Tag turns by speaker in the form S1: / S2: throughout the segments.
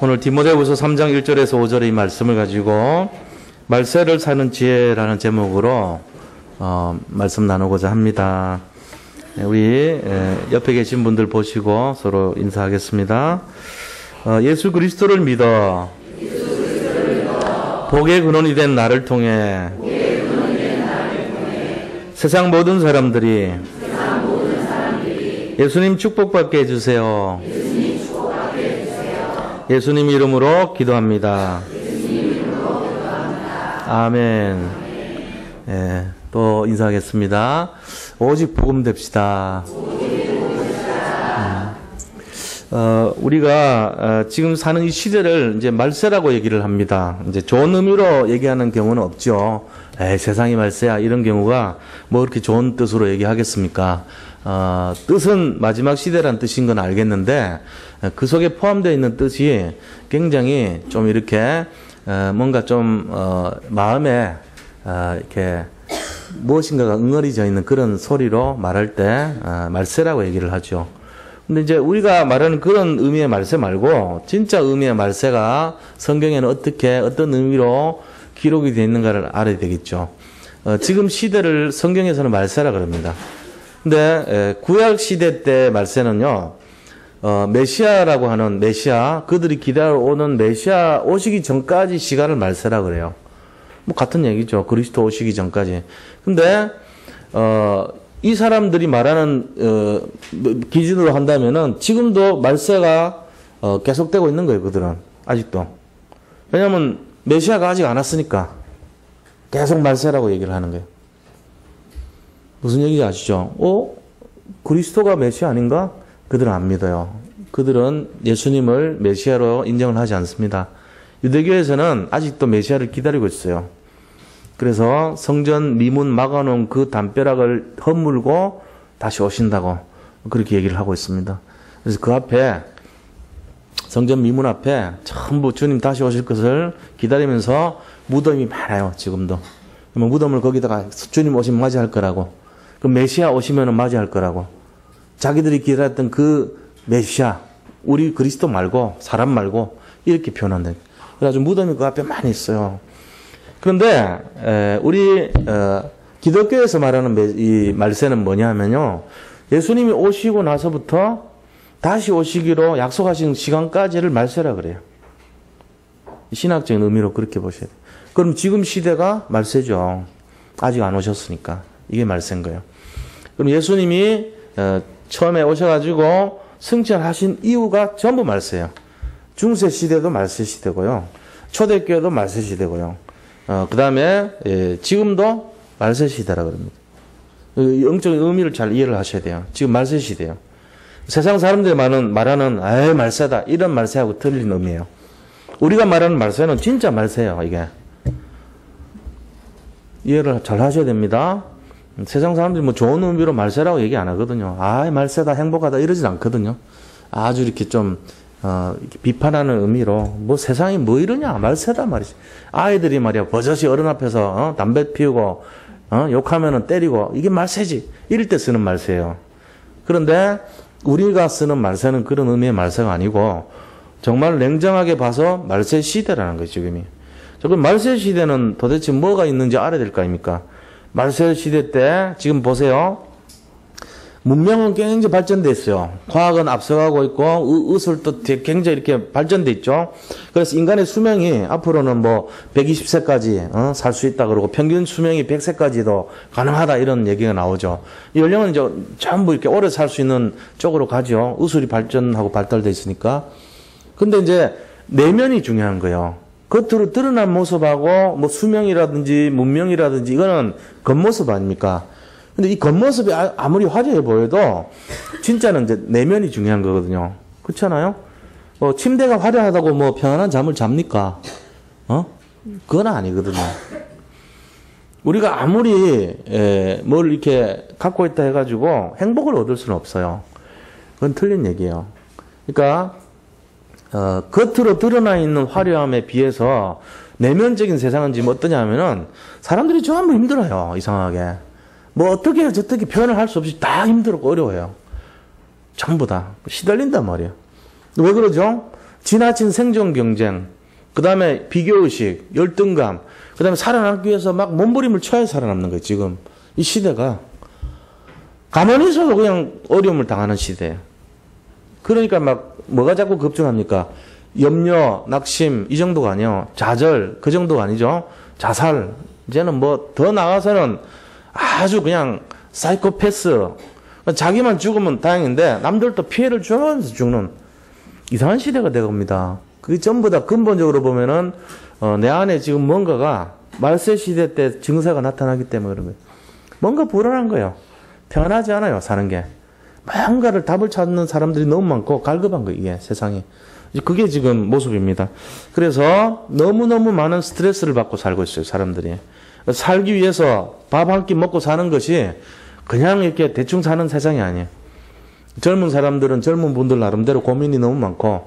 S1: 오늘 디모데후서 3장 1절에서 5절의 이 말씀을 가지고 말세를 사는 지혜라는 제목으로 말씀 나누고자 합니다. 우리 옆에 계신 분들 보시고 서로 인사하겠습니다. 예수 그리스도를 믿어 복의 근원이 된 나를 통해 세상 모든 사람들이 예수님 축복받게 해주세요. 예수님 이름으로 기도합니다. 아멘. 또 인사하겠습니다. 오직 복음 됩시다. 우리가 지금 사는 이 시대를 이제 말세라고 얘기를 합니다. 이제 좋은 의미로 얘기하는 경우는 없죠. 세상이 말세야 이런 경우가 뭐 그렇게 좋은 뜻으로 얘기하겠습니까? 뜻은 마지막 시대란 뜻인 건 알겠는데 그 속에 포함되어 있는 뜻이 굉장히 좀 이렇게 뭔가 좀 마음에 이렇게 무엇인가가 응어리져 있는 그런 소리로 말할 때 말세라고 얘기를 하죠. 근데 이제 우리가 말하는 그런 의미의 말세 말고 진짜 의미의 말세가 성경에는 어떤 의미로 기록이 되어 있는가를 알아야 되겠죠. 지금 시대를 성경에서는 말세라 그럽니다. 근데 구약 시대 때 말세는요, 메시아라고 하는 메시아, 그들이 기다려오는 메시아 오시기 전까지 시간을 말세라 그래요. 뭐 같은 얘기죠. 그리스도 오시기 전까지. 근데 이 사람들이 말하는 기준으로 한다면은 지금도 말세가 계속되고 있는 거예요. 그들은 아직도. 왜냐하면 메시아가 아직 안 왔으니까 계속 말세라고 얘기를 하는 거예요. 무슨 얘기인지 아시죠? 그리스도가 메시아 아닌가? 그들은 안 믿어요. 그들은 예수님을 메시아로 인정을 하지 않습니다. 유대교에서는 아직도 메시아를 기다리고 있어요. 그래서 성전 미문 막아놓은 그 담벼락을 허물고 다시 오신다고 그렇게 얘기를 하고 있습니다. 그래서 그 앞에 성전 미문 앞에 전부 주님 다시 오실 것을 기다리면서 무덤이 많아요. 지금도. 무덤을 거기다가 주님 오시면 맞이할 거라고. 그 메시아 오시면 맞이할 거라고. 자기들이 기다렸던 그 메시아, 우리 그리스도 말고 사람 말고 이렇게 표현한다. 그래가지고 무덤이 그 앞에 많이 있어요. 그런데 우리 기독교에서 말하는 이 말세는 뭐냐면요, 예수님이 오시고 나서부터 다시 오시기로 약속하신 시간까지를 말세라 그래요. 신학적인 의미로 그렇게 보셔야 돼요. 그럼 지금 시대가 말세죠. 아직 안 오셨으니까 이게 말세인 거예요. 그럼 예수님이 처음에 오셔가지고 승천하신 이유가 전부 말세예요. 중세 시대도 말세 시대고요. 초대교회도 말세 시대고요. 그 다음에 지금도 말세 시대라 그럽니다. 영적인 의미를 잘 이해를 하셔야 돼요. 지금 말세 시대예요. 세상 사람들이 말하는 말세다 이런 말세하고 틀린 의미예요. 우리가 말하는 말세는 진짜 말세예요. 이게 이해를 잘 하셔야 됩니다. 세상 사람들이 뭐 좋은 의미로 말세라고 얘기 안 하거든요. 말세다 행복하다 이러진 않거든요. 아주 이렇게 좀 이렇게 비판하는 의미로 뭐 세상이 뭐 이러냐 말세다 말이지. 아이들이 말이야 버젓이 어른 앞에서 담배 피우고 욕하면은 때리고 이게 말세지 이럴 때 쓰는 말세예요. 그런데 우리가 쓰는 말세는 그런 의미의 말세가 아니고 정말 냉정하게 봐서 말세 시대라는 거죠. 지금이. 그럼 말세 시대는 도대체 뭐가 있는지 알아야 될 거 아닙니까? 말세 시대 때 지금 보세요. 문명은 굉장히 발전돼 있어요. 과학은 앞서가고 있고 의술도 굉장히 이렇게 발전돼 있죠. 그래서 인간의 수명이 앞으로는 뭐 120세까지 살 수 있다 그러고 평균 수명이 100세까지도 가능하다 이런 얘기가 나오죠. 연령은 이제 전부 이렇게 오래 살 수 있는 쪽으로 가죠. 의술이 발전하고 발달돼 있으니까. 근데 이제 내면이 중요한 거예요. 겉으로 드러난 모습하고 뭐 수명이라든지 문명이라든지 이거는 겉모습 아닙니까? 근데 이 겉모습이 아무리 화려해 보여도 진짜는 이제 내면이 중요한 거거든요. 그렇잖아요? 침대가 화려하다고 뭐 편안한 잠을 잡니까? 그건 아니거든요. 우리가 아무리 뭘 이렇게 갖고 있다 해가지고 행복을 얻을 수는 없어요. 그건 틀린 얘기예요. 그러니까 겉으로 드러나 있는 화려함에 비해서 내면적인 세상은 지금 어떠냐 하면은 사람들이 전부 힘들어요. 이상하게. 뭐 어떻게 저떻게 표현을 할 수 없이 다 힘들고 어려워요. 전부 다 시달린단 말이에요. 왜 그러죠? 지나친 생존 경쟁, 그 다음에 비교의식, 열등감, 그 다음에 살아남기 위해서 막 몸부림을 쳐야 살아남는 거예요, 지금. 이 시대가. 가만히 있어도 그냥 어려움을 당하는 시대예요. 그러니까 막 뭐가 자꾸 급증합니까? 염려, 낙심 이 정도가 아니에요. 좌절 그 정도가 아니죠. 자살. 이제는 뭐 더 나가서는 아주 그냥 사이코패스. 자기만 죽으면 다행인데 남들도 피해를 주면서 죽는 이상한 시대가 되겁니다. 그게 전부 다 근본적으로 보면은 내 안에 지금 뭔가가 말세 시대 때 증세가 나타나기 때문에 그런 거예요. 뭔가 불안한 거예요. 편하지 않아요, 사는 게. 뭔가를 답을 찾는 사람들이 너무 많고 갈급한 거예요, 이게 세상이. 그게 지금 모습입니다. 그래서 너무너무 많은 스트레스를 받고 살고 있어요, 사람들이. 살기 위해서 밥 한 끼 먹고 사는 것이 그냥 이렇게 대충 사는 세상이 아니에요. 젊은 사람들은 젊은 분들 나름대로 고민이 너무 많고,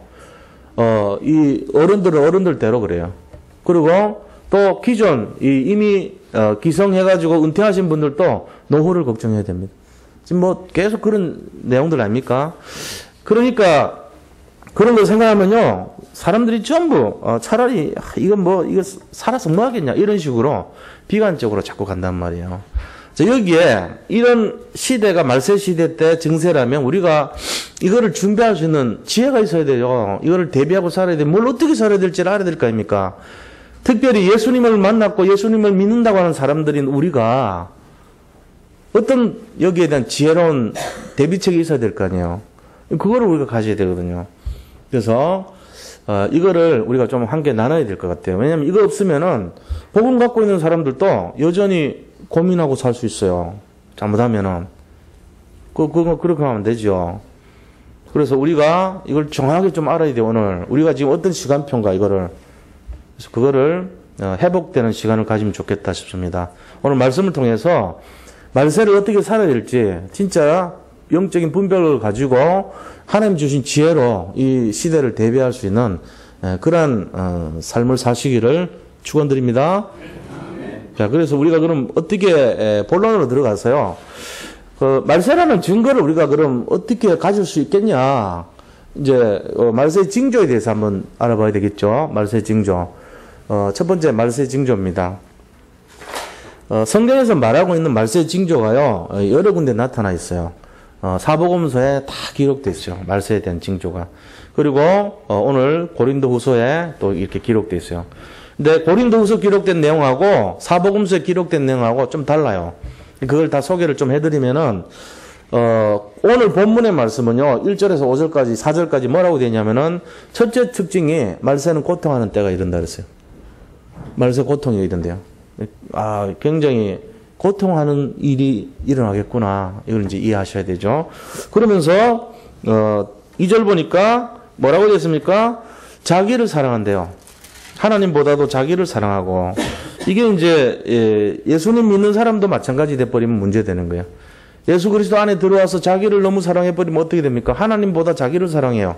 S1: 이 어른들은 어른들대로 그래요. 그리고 또 기존, 이미 기성해가지고 은퇴하신 분들도 노후를 걱정해야 됩니다. 지금 뭐 계속 그런 내용들 아닙니까? 그러니까 그런 걸 생각하면요, 사람들이 전부 차라리 이거 살아서 뭐 하겠냐 이런 식으로 비관적으로 자꾸 간단 말이에요. 자, 여기에 이런 시대가 말세 시대 때 증세라면 우리가 이거를 준비할 수 있는 지혜가 있어야 돼요. 이거를 대비하고 살아야 돼. 뭘 어떻게 살아야 될지를 알아야 될 거 아닙니까? 특별히 예수님을 만났고 예수님을 믿는다고 하는 사람들인 우리가 어떤 여기에 대한 지혜로운 대비책이 있어야 될 거 아니에요. 그거를 우리가 가져야 되거든요. 그래서 이거를 우리가 좀 함께 나눠야 될 것 같아요. 왜냐하면 이거 없으면은 복음 갖고 있는 사람들도 여전히 고민하고 살 수 있어요. 잘못하면은 그거 그렇게 하면 되죠. 그래서 우리가 이걸 정확하게 좀 알아야 돼요. 오늘 우리가 지금 어떤 시간표인가 이거를. 그래서 그거를 회복되는 시간을 가지면 좋겠다 싶습니다. 오늘 말씀을 통해서 말세를 어떻게 살아야 될지 진짜 영적인 분별을 가지고 하나님 주신 지혜로 이 시대를 대비할 수 있는 그러한 삶을 사시기를 축원드립니다. 자, 그래서 우리가 그럼 어떻게 본론으로 들어가서요. 말세라는 증거를 우리가 그럼 어떻게 가질 수 있겠냐. 이제 말세의 징조에 대해서 한번 알아봐야 되겠죠. 말세의 징조. 첫 번째 말세의 징조입니다. 성경에서 말하고 있는 말세의 징조가요, 여러 군데 나타나 있어요. 사복음서에 다 기록되어 있어요. 말세에 대한 징조가. 그리고 오늘 고린도후서에 또 이렇게 기록되어 있어요. 근데 고린도후서 기록된 내용하고 사복음서에 기록된 내용하고 좀 달라요. 그걸 다 소개를 좀 해드리면은 오늘 본문의 말씀은요, 1절에서 5절까지 4절까지 뭐라고 되냐면은 첫째 특징이 말세는 고통하는 때가 이른다 그랬어요. 말세 고통이 이른대요. 굉장히 고통하는 일이 일어나겠구나. 이걸 이제 이해하셔야 되죠. 그러면서 2절 보니까 뭐라고 되었습니까? 자기를 사랑한대요. 하나님보다도 자기를 사랑하고, 이게 이제 예수님 믿는 사람도 마찬가지 돼버리면 문제되는 거예요. 예수 그리스도 안에 들어와서 자기를 너무 사랑해버리면 어떻게 됩니까? 하나님보다 자기를 사랑해요.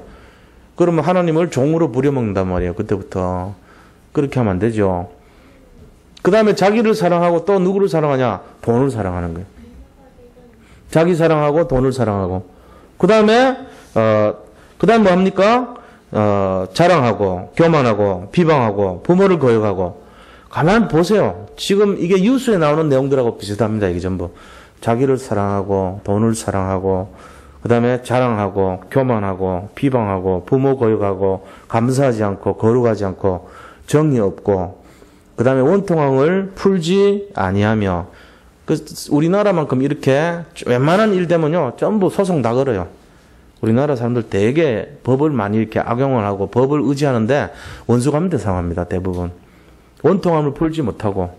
S1: 그러면 하나님을 종으로 부려먹는단 말이에요. 그때부터. 그렇게 하면 안 되죠. 그 다음에 자기를 사랑하고 또 누구를 사랑하냐? 돈을 사랑하는 거예요. 자기 사랑하고 돈을 사랑하고. 그 다음에 뭐 합니까? 자랑하고, 교만하고, 비방하고, 부모를 거역하고. 가만 보세요. 지금 이게 뉴스에 나오는 내용들하고 비슷합니다. 이게 전부. 자기를 사랑하고, 돈을 사랑하고, 그 다음에 자랑하고, 교만하고, 비방하고, 부모 거역하고, 감사하지 않고, 거룩하지 않고, 정이 없고, 그 다음에 원통함을 풀지 아니하며. 우리나라만큼 이렇게 웬만한 일 되면요, 전부 소송 다 걸어요. 우리나라 사람들 되게 법을 많이 이렇게 악용을 하고 법을 의지하는데 원수감대 상합니다. 대부분. 원통함을 풀지 못하고.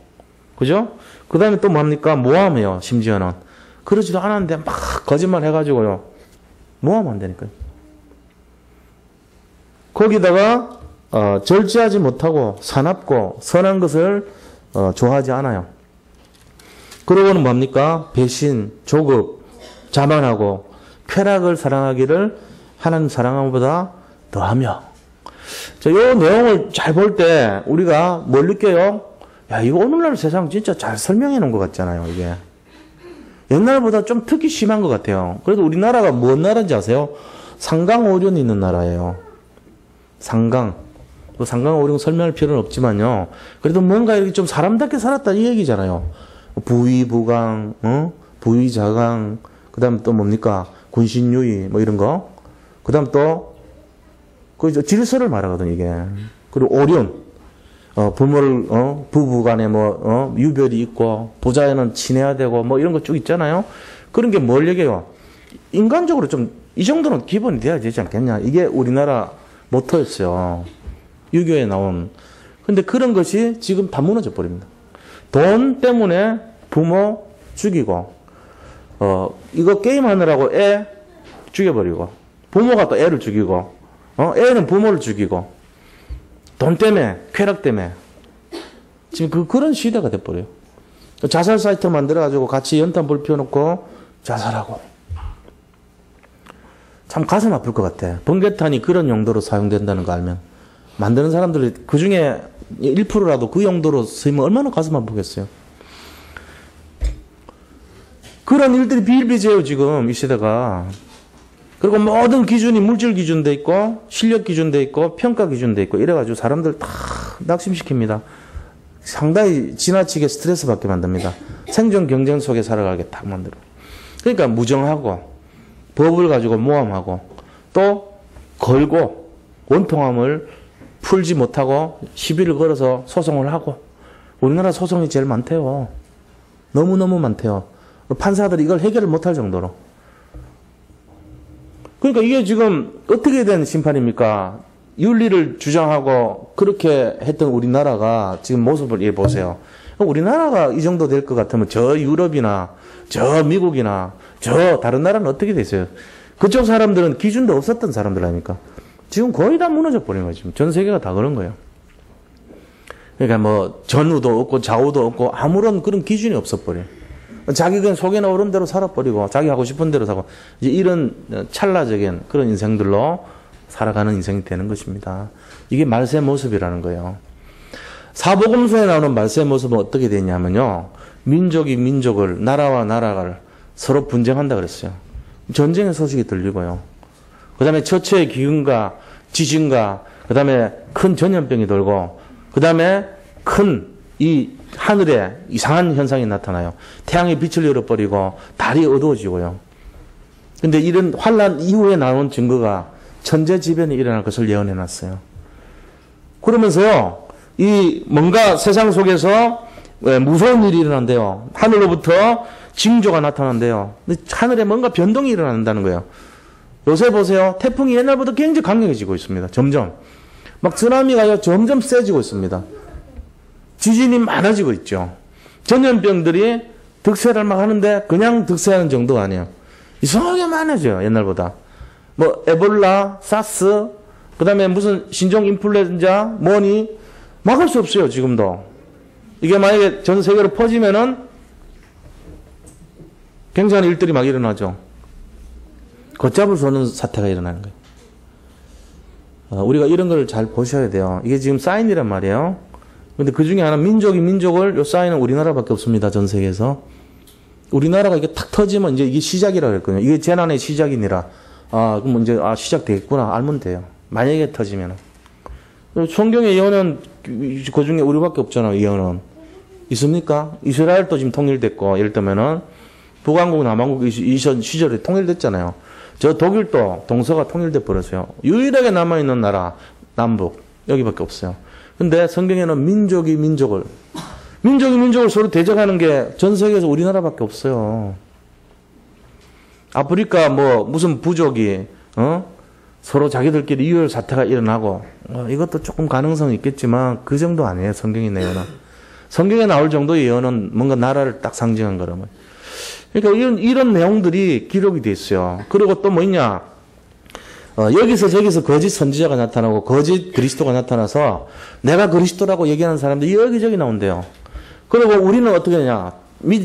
S1: 그죠? 그 다음에 또 뭡니까? 모함해요. 심지어는. 그러지도 않았는데 막 거짓말 해가지고요. 모함 안 되니까요. 거기다가 절제하지 못하고 사납고 선한 것을 좋아하지 않아요. 그러고는 뭡니까? 배신, 조급, 자만하고 쾌락을 사랑하기를 하나님 사랑함보다 더하며. 자, 이 내용을 잘 볼 때 우리가 뭘 느껴요? 야, 이거 오늘날 세상 진짜 잘 설명해 놓은 것 같잖아요, 이게. 옛날보다 좀 특히 심한 것 같아요. 그래도 우리나라가 뭔 나라인지 아세요? 상강오륜이 있는 나라예요. 상강. 뭐 상강을 우리가 설명할 필요는 없지만요. 그래도 뭔가 이렇게 좀 사람답게 살았다 이 얘기잖아요. 부위, 부강, 부위, 자강, 그 다음에 또 뭡니까? 군신유의, 뭐 이런 거. 그 다음 또, 그 질서를 말하거든, 이게. 그리고 오륜. 부모를, 부부 간에 유별이 있고, 부자에는 친해야 되고, 뭐 이런 거 쭉 있잖아요. 그런 게 뭘 얘기해요? 인간적으로 좀, 이 정도는 기본이 돼야 되지 않겠냐. 이게 우리나라 모토였어요. 유교에 나온. 근데 그런 것이 지금 다 무너져 버립니다. 돈 때문에 부모 죽이고, 이거 게임하느라고 애 죽여버리고, 부모가 또 애를 죽이고, 애는 부모를 죽이고, 돈 때문에, 쾌락 때문에. 지금 그런 시대가 돼버려요. 자살 사이트 만들어가지고 같이 연탄 불 피워놓고 자살하고. 참 가슴 아플 것 같아. 번개탄이 그런 용도로 사용된다는 거 알면. 만드는 사람들이 그 중에 1%라도 그 용도로 쓰이면 얼마나 가슴 아프겠어요. 그런 일들이 비일비재해요, 지금, 이 시대가. 그리고 모든 기준이 물질 기준돼 있고, 실력 기준돼 있고, 평가 기준돼 있고, 이래가지고 사람들 다 낙심시킵니다. 상당히 지나치게 스트레스 받게 만듭니다. 생존 경쟁 속에 살아가게 딱 만들어. 그러니까 무정하고, 법을 가지고 모함하고, 또 걸고, 원통함을 풀지 못하고, 시비를 걸어서 소송을 하고, 우리나라 소송이 제일 많대요. 너무너무 많대요. 판사들이 이걸 해결을 못할 정도로. 그러니까 이게 지금 어떻게 된 심판입니까? 윤리를 주장하고 그렇게 했던 우리나라가 지금 모습을 보세요. 우리나라가 이 정도 될 것 같으면 저 유럽이나 저 미국이나 저 다른 나라는 어떻게 됐어요? 그쪽 사람들은 기준도 없었던 사람들 아닙니까? 지금 거의 다 무너져 버린 거예요. 지금 전 세계가 다 그런 거예요. 그러니까 뭐 전우도 없고 좌우도 없고 아무런 그런 기준이 없어버려요. 자기 그냥 속에나 오른 대로 살아버리고 자기 하고 싶은 대로 사고 이제 이런 찰나적인 그런 인생들로 살아가는 인생이 되는 것입니다. 이게 말세의 모습이라는 거예요. 사복음서에 나오는 말세의 모습은 어떻게 되냐면요. 민족이 민족을, 나라와 나라를 서로 분쟁한다 그랬어요. 전쟁의 소식이 들리고요. 그 다음에 처처의 기근과 지진과 그 다음에 큰 전염병이 돌고 그 다음에 큰 이 하늘에 이상한 현상이 나타나요. 태양의 빛을 잃어버리고 달이 어두워지고요. 근데 이런 환란 이후에 나온 증거가 천재지변이 일어날 것을 예언해 놨어요. 그러면서요, 이 뭔가 세상 속에서 무서운 일이 일어난대요. 하늘로부터 징조가 나타난대요. 근데 하늘에 뭔가 변동이 일어난다는 거예요. 요새 보세요. 태풍이 옛날보다 굉장히 강력해지고 있습니다. 점점. 막 쓰나미가 점점 세지고 있습니다. 지진이 많아지고 있죠. 전염병들이 득세를 막 하는데 그냥 득세하는 정도가 아니에요. 이상하게 많아져요. 옛날보다. 뭐 에볼라, 사스, 그 다음에 무슨 신종 인플루엔자, 뭐니 막을 수 없어요. 지금도. 이게 만약에 전 세계로 퍼지면은 굉장한 일들이 막 일어나죠. 걷잡을 수 없는 사태가 일어나는 거예요. 우리가 이런 걸 잘 보셔야 돼요. 이게 지금 사인이란 말이에요. 근데 그 중에 하나 민족이 민족을 요 사인은 우리나라밖에 없습니다. 전 세계에서. 우리나라가 이게 탁 터지면 이제 이게 시작이라고 했거든요. 이게 재난의 시작이니라. 그럼 이제 시작되겠구나. 알면 돼요. 만약에 터지면은. 성경의 예언은 그 중에 우리밖에 없잖아요. 예언은. 있습니까? 이스라엘도 지금 통일됐고, 예를 들면은 북왕국, 남왕국 시절에 통일됐잖아요. 저 독일도 동서가 통일돼 버렸어요. 유일하게 남아있는 나라, 남북. 여기밖에 없어요. 근데 성경에는 민족이 민족을 서로 대적하는 게 전 세계에서 우리나라밖에 없어요. 아프리카 무슨 부족이 서로 자기들끼리 유혈 사태가 일어나고 이것도 조금 가능성이 있겠지만 그 정도 아니에요. 성경의 내용은. 성경에 나올 정도의 예언은 뭔가 나라를 딱 상징한 거라면. 그러니까 이런 내용들이 기록이 돼 있어요. 그리고 또 뭐 있냐? 여기서 저기서 거짓 선지자가 나타나고 거짓 그리스도가 나타나서 내가 그리스도라고 얘기하는 사람들이 여기저기 나온대요. 그리고 우리는 어떻게 하냐?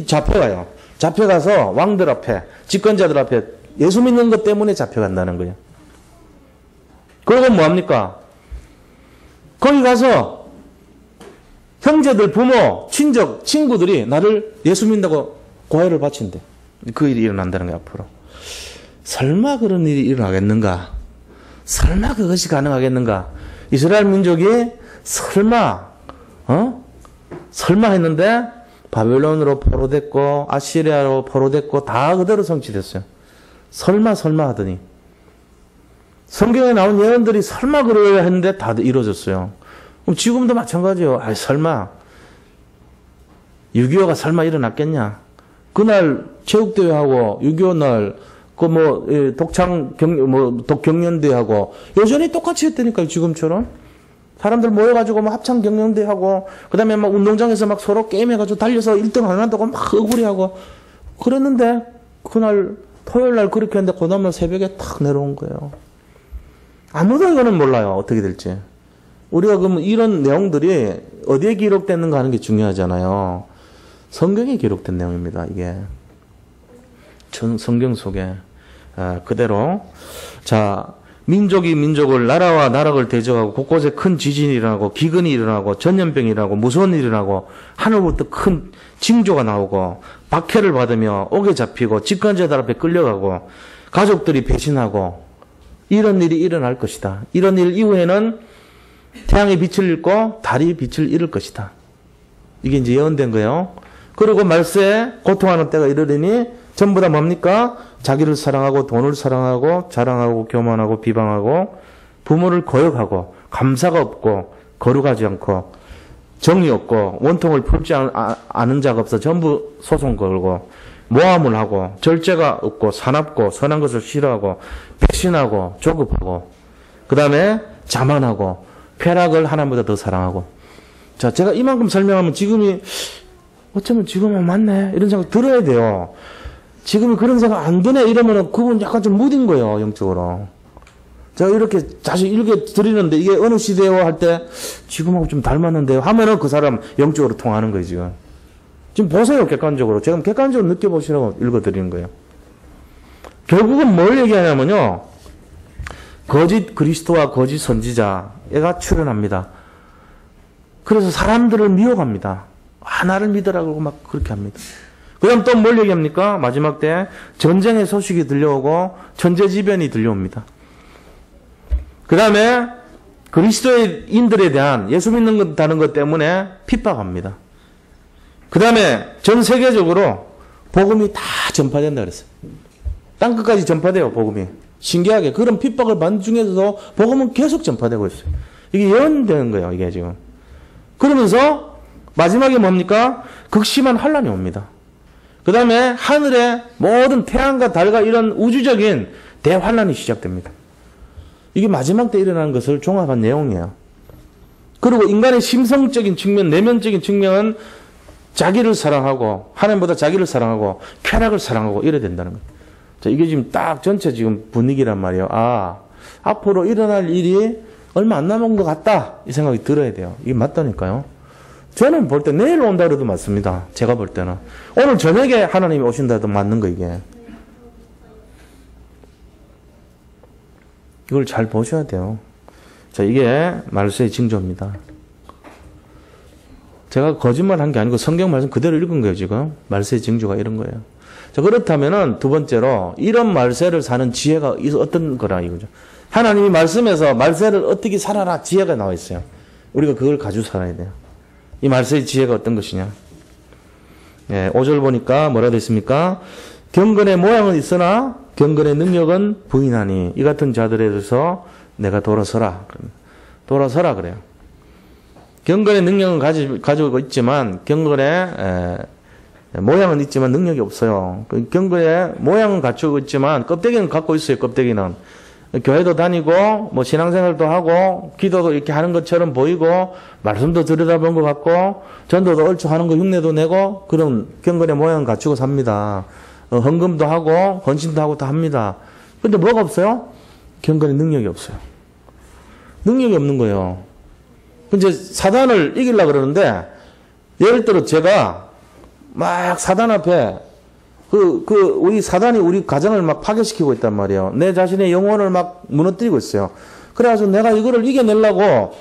S1: 잡혀가요. 잡혀가서 왕들 앞에, 집권자들 앞에 예수 믿는 것 때문에 잡혀간다는 거예요. 그리고 뭐합니까? 거기 가서 형제들, 부모, 친족, 친구들이 나를 예수 믿는다고 고해를 바친대. 그 일이 일어난다는 거예요, 앞으로. 설마 그런 일이 일어나겠는가? 설마 그것이 가능하겠는가? 이스라엘 민족이 설마 했는데 바벨론으로 포로됐고 아시리아로 포로됐고 다 그대로 성취됐어요. 설마 하더니 성경에 나온 예언들이 설마 그러려 했는데 다 이루어졌어요. 그럼 지금도 마찬가지예요. 설마 6.25가 설마 일어났겠냐? 그날 체육대회하고 6.25 날 독경연대하고 여전히 똑같이 했다니까요. 지금처럼 사람들 모여가지고 합창 경연대하고 그다음에 막 운동장에서 막 서로 게임해가지고 달려서 1등 안 한다고 막 억울해하고 그랬는데 그날 토요일 날 그렇게 했는데 그 다음날 새벽에 탁 내려온 거예요. 아무도 이거는 몰라요. 어떻게 될지. 우리가 그럼 이런 내용들이 어디에 기록됐는가 하는 게 중요하잖아요. 성경에 기록된 내용입니다. 이게 성경 속에 그대로. 자, 민족이 민족을, 나라와 나라를 대적하고 곳곳에 큰 지진이 일어나고 기근이 일어나고 전염병이 일어나고 무서운 일이 일어나고 하늘부터 큰 징조가 나오고 박해를 받으며 옥에 잡히고 집간자들 앞에 끌려가고 가족들이 배신하고 이런 일이 일어날 것이다. 이런 일 이후에는 태양이 빛을 잃고 달이 빛을 잃을 것이다. 이게 이제 예언된 거예요. 그리고 말세에 고통하는 때가 이르리니 전부 다 뭡니까? 자기를 사랑하고 돈을 사랑하고 자랑하고 교만하고 비방하고 부모를 거역하고 감사가 없고 거룩하지 않고 정이 없고 원통을 풀지 않은 자가 없어 전부 소송 걸고 모함을 하고 절제가 없고 사납고 선한 것을 싫어하고 배신하고 조급하고 그 다음에 자만하고 쾌락을 하나보다 더 사랑하고. 자, 제가 이만큼 설명하면 지금이 어쩌면 지금은 맞네 이런 생각 들어야 돼요. 지금 그런 생각 안 드네 이러면은 그분 약간 좀 무딘 거예요. 영적으로. 제가 이렇게 다시 읽어 드리는데 이게 어느 시대요 할 때 지금하고 좀 닮았는데요 하면은 그 사람 영적으로 통하는 거예요. 지금 보세요. 객관적으로. 제가 객관적으로 느껴보시라고 읽어 드리는 거예요. 결국은 뭘 얘기하냐면요. 거짓 그리스도와 거짓 선지자가 출현합니다. 그래서 사람들을 미혹합니다. 나를 믿으라고 그러고 막 그렇게 합니다. 그 다음 또 뭘 얘기합니까? 마지막 때 전쟁의 소식이 들려오고 천재지변이 들려옵니다. 그 다음에 그리스도인들에 대한 예수 믿는다는 것 때문에 핍박합니다. 그 다음에 전 세계적으로 복음이 다 전파된다 그랬어요. 땅끝까지 전파돼요. 복음이. 신기하게 그런 핍박을 받는 중에서도 복음은 계속 전파되고 있어요. 이게 예언되는 거예요. 이게 지금. 그러면서 마지막에 뭡니까? 극심한 환란이 옵니다. 그 다음에 하늘의 모든 태양과 달과 이런 우주적인 대환란이 시작됩니다. 이게 마지막 때 일어나는 것을 종합한 내용이에요. 그리고 인간의 심성적인 측면, 내면적인 측면은 자기를 사랑하고 하나님보다 자기를 사랑하고 쾌락을 사랑하고 이래야 된다는 거예요. 자, 이게 지금 딱 전체 지금 분위기란 말이에요. 앞으로 일어날 일이 얼마 안 남은 것 같다 이 생각이 들어야 돼요. 이게 맞다니까요. 저는 볼 때 내일 온다 그래도 맞습니다. 제가 볼 때는. 오늘 저녁에 하나님이 오신다 해도 맞는 거 이게. 이걸 잘 보셔야 돼요. 자, 이게 말세의 징조입니다. 제가 거짓말 한 게 아니고 성경 말씀 그대로 읽은 거예요, 지금. 말세의 징조가 이런 거예요. 자, 그렇다면은 두 번째로 이런 말세를 사는 지혜가 어떤 거라 이거죠. 하나님이 말씀에서 말세를 어떻게 살아라 지혜가 나와 있어요. 우리가 그걸 가지고 살아야 돼요. 이 말세의 지혜가 어떤 것이냐. 5절 보니까 뭐라 됐습니까? 경건의 모양은 있으나 경건의 능력은 부인하니 이 같은 자들에 대해서 내가 돌아서라. 돌아서라 그래요. 경건의 능력은 가지고 있지만 경건의 모양은 있지만 능력이 없어요. 경건의 모양은 갖추고 있지만 껍데기는 갖고 있어요. 껍데기는. 교회도 다니고 뭐 신앙생활도 하고 기도도 이렇게 하는 것처럼 보이고 말씀도 들여다본 것 같고 전도도 얼추 하는 거 흉내도 내고 그런 경건의 모양을 갖추고 삽니다. 헌금도 하고 헌신도 하고 다 합니다. 근데 뭐가 없어요? 경건의 능력이 없어요. 능력이 없는 거예요. 이제 사단을 이기려고 그러는데 예를 들어 제가 막 사단 앞에 우리 사단이 우리 가정을 막 파괴시키고 있단 말이에요. 내 자신의 영혼을 막 무너뜨리고 있어요. 그래가지고 내가 이거를 이겨내려고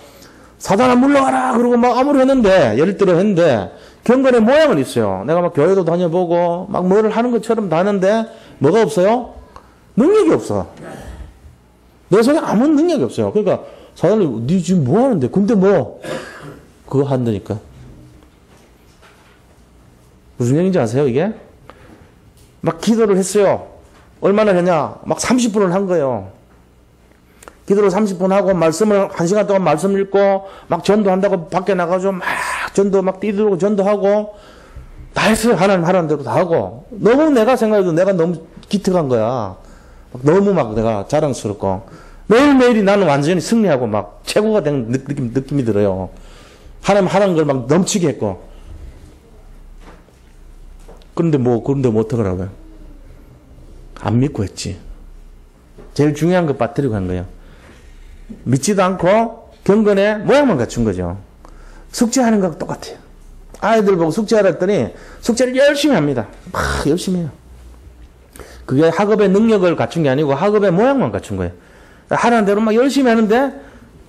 S1: 사단아 물러가라! 그러고 막 아무리 했는데, 예를 들어 했는데, 경건의 모양은 있어요. 내가 막 교회도 다녀보고, 막 뭐를 하는 것처럼 다 하는데, 뭐가 없어요? 능력이 없어. 내 속에 아무 능력이 없어요. 그러니까 사장님, 니 지금 뭐 하는데? 근데 뭐? 그거 한다니까. 무슨 얘기인지 아세요, 이게? 막 기도를 했어요. 얼마나 했냐? 막 30분을 한 거예요. 기도를 30분 하고, 말씀을 1시간 동안 말씀 읽고, 막 전도한다고 밖에 나가서 막 전도 막 뛰들고 전도하고, 다 했어요. 하나님 하라는 대로 다 하고. 너무 내가 생각해도 내가 너무 기특한 거야. 너무 막 내가 자랑스럽고. 매일매일이 나는 완전히 승리하고 막 최고가 된 느낌이 들어요. 하나님 하라는 걸 막 넘치게 했고. 그런데 어떡하라고요? 안 믿고 했지. 제일 중요한 거 빠뜨리고 한 거예요. 믿지도 않고 경건에 모양만 갖춘 거죠. 숙제하는 거하고 똑같아요. 아이들 보고 숙제하라 했더니 숙제를 열심히 합니다. 막 열심히 해요. 그게 학업의 능력을 갖춘 게 아니고 학업의 모양만 갖춘 거예요. 하라는 대로 막 열심히 하는데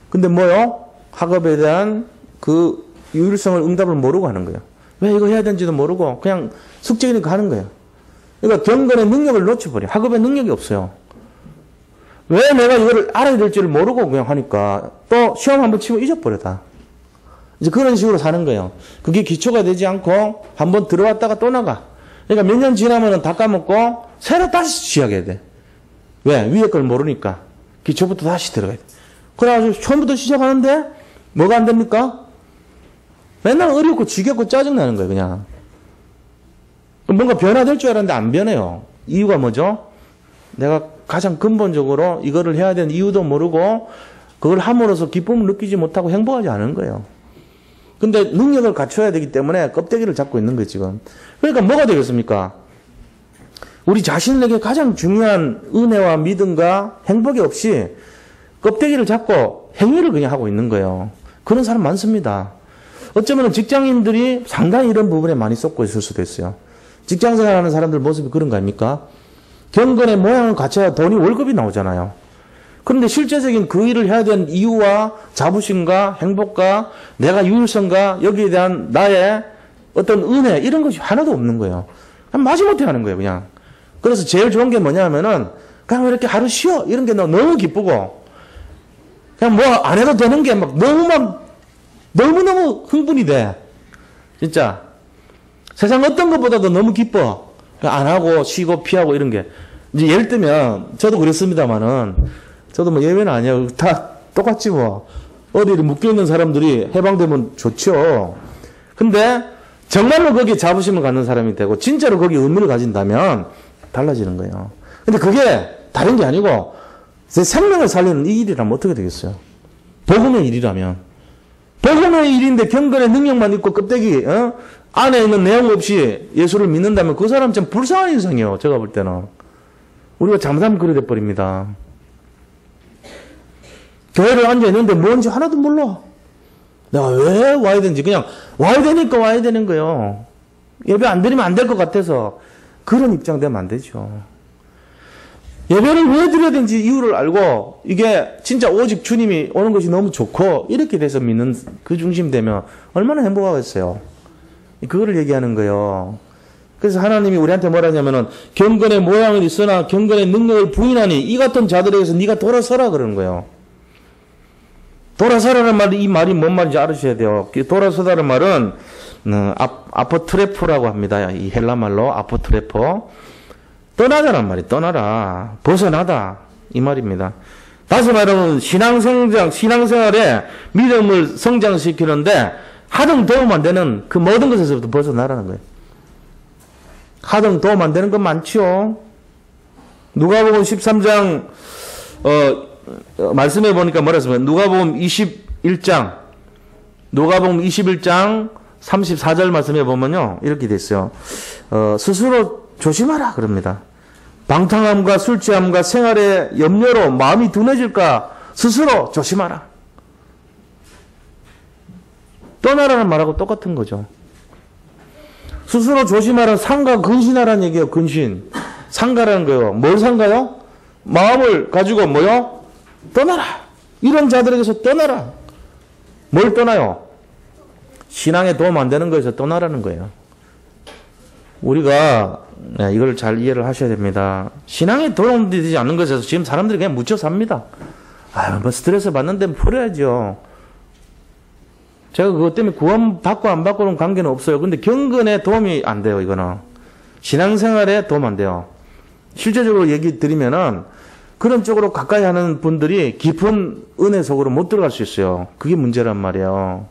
S1: 근데 뭐요? 학업에 대한 그 유일성을 응답을 모르고 하는 거예요. 왜 이거 해야 되는지도 모르고 그냥 숙제니까 하는 거예요. 그러니까 경건의 능력을 놓쳐버려. 학업의 능력이 없어요. 왜 내가 이거를 알아야 될지를 모르고 그냥 하니까 또 시험 한번 치고 잊어버려 다. 이제 그런 식으로 사는 거예요. 그게 기초가 되지 않고 한번 들어왔다가 또 나가. 그러니까 몇 년 지나면은 다 까먹고 새로 다시 시작해야 돼. 왜? 위에 걸 모르니까. 기초부터 다시 들어가야 돼. 그래가지고 처음부터 시작하는데 뭐가 안 됩니까? 맨날 어렵고 지겹고 짜증나는 거예요, 그냥. 뭔가 변화될 줄 알았는데 안 변해요. 이유가 뭐죠? 내가 가장 근본적으로 이거를 해야 되는 이유도 모르고 그걸 함으로써 기쁨을 느끼지 못하고 행복하지 않은 거예요. 근데 능력을 갖춰야 되기 때문에 껍데기를 잡고 있는 거예요, 지금. 그러니까 뭐가 되겠습니까? 우리 자신에게 가장 중요한 은혜와 믿음과 행복이 없이 껍데기를 잡고 행위를 그냥 하고 있는 거예요. 그런 사람 많습니다. 어쩌면 직장인들이 상당히 이런 부분에 많이 쏟고 있을 수도 있어요. 직장생활 하는 사람들 모습이 그런 거 아닙니까? 경건의 모양을 갖춰야 돈이 월급이 나오잖아요. 그런데 실제적인 그 일을 해야 되는 이유와 자부심과 행복과 내가 유일성과 여기에 대한 나의 어떤 은혜 이런 것이 하나도 없는 거예요. 그냥 마지못해 하는 거예요, 그냥. 그래서 제일 좋은 게 뭐냐면은 그냥 이렇게 하루 쉬어 이런 게 너무 기쁘고 그냥 뭐 안 해도 되는 게 막 너무너무 흥분이 돼. 진짜 세상 어떤 것보다도 너무 기뻐. 안 하고 쉬고 피하고 이런 게 이제 예를 들면 저도 그랬습니다만은 저도 뭐 예외는 아니에요. 다 똑같지 뭐. 어디에 묶여있는 사람들이 해방되면 좋죠. 근데 정말로 거기에 자부심을 갖는 사람이 되고 진짜로 거기에 의미를 가진다면 달라지는 거예요. 근데 그게 다른 게 아니고 제 생명을 살리는 이 일이라면 어떻게 되겠어요? 복음의 일이라면. 복음의 일인데 경건의 능력만 있고 껍데기 안에 있는 내용 없이 예수를 믿는다면 그 사람 참 불쌍한 인생이에요. 제가 볼 때는. 우리가 잘못하면 그래 돼버립니다. 교회를 앉아있는데 뭔지 하나도 몰라. 내가 왜 와야 되는지 그냥 와야 되니까 와야 되는 거예요. 예배 안 드리면 안 될 것 같아서 그런 입장 되면 안 되죠. 예배를 왜 드려야 되는지 이유를 알고 이게 진짜 오직 주님이 오는 것이 너무 좋고 이렇게 돼서 믿는 그 중심 되면 얼마나 행복하겠어요. 그거를 얘기하는 거예요. 그래서 하나님이 우리한테 뭐라 하냐면은 경건의 모양은 있으나 경건의 능력을 부인하니 이 같은 자들에게서 네가 돌아서라 그러는 거예요. 돌아서라는 말이 이 말이 뭔 말인지 알으셔야 돼요. 돌아서다는 말은 아포트레포라고 합니다. 이 헬라 말로 아포트레포. 떠나자란 말이 떠나라. 벗어나다. 이 말입니다. 다시 말하면 신앙생활에 믿음을 성장시키는데 하등 도움 안 되는 그 모든 것에서부터 벗어나라는 거예요. 하등 도움 안 되는 건 많지요. 누가복음 13장 말씀해 보니까 뭐라 했습니까? 누가복음 21장 34절 말씀해 보면요. 이렇게 됐어요. 스스로 조심하라 그럽니다. 방탕함과 술 취함과 생활의 염려로 마음이 둔해질까 스스로 조심하라. 떠나라는 말하고 똑같은 거죠. 스스로 조심하라. 상가 근신하라는 얘기예요. 근신. 상가라는 거예요. 뭘 상가요? 마음을 가지고 뭐요? 떠나라. 이런 자들에게서 떠나라. 뭘 떠나요? 신앙에 도움 안 되는 거에서 떠나라는 거예요. 우리가 이걸 잘 이해를 하셔야 됩니다. 신앙에 도움되지 않는 것에서 지금 사람들이 그냥 묻혀 삽니다. 뭐 스트레스 받는데 풀어야죠. 제가 그것 때문에 구원 받고 안 받고는 관계는 없어요. 근데 경건에 도움이 안 돼요, 이거는. 신앙생활에 도움 안 돼요. 실제적으로 얘기 드리면은 그런 쪽으로 가까이 하는 분들이 깊은 은혜 속으로 못 들어갈 수 있어요. 그게 문제란 말이에요.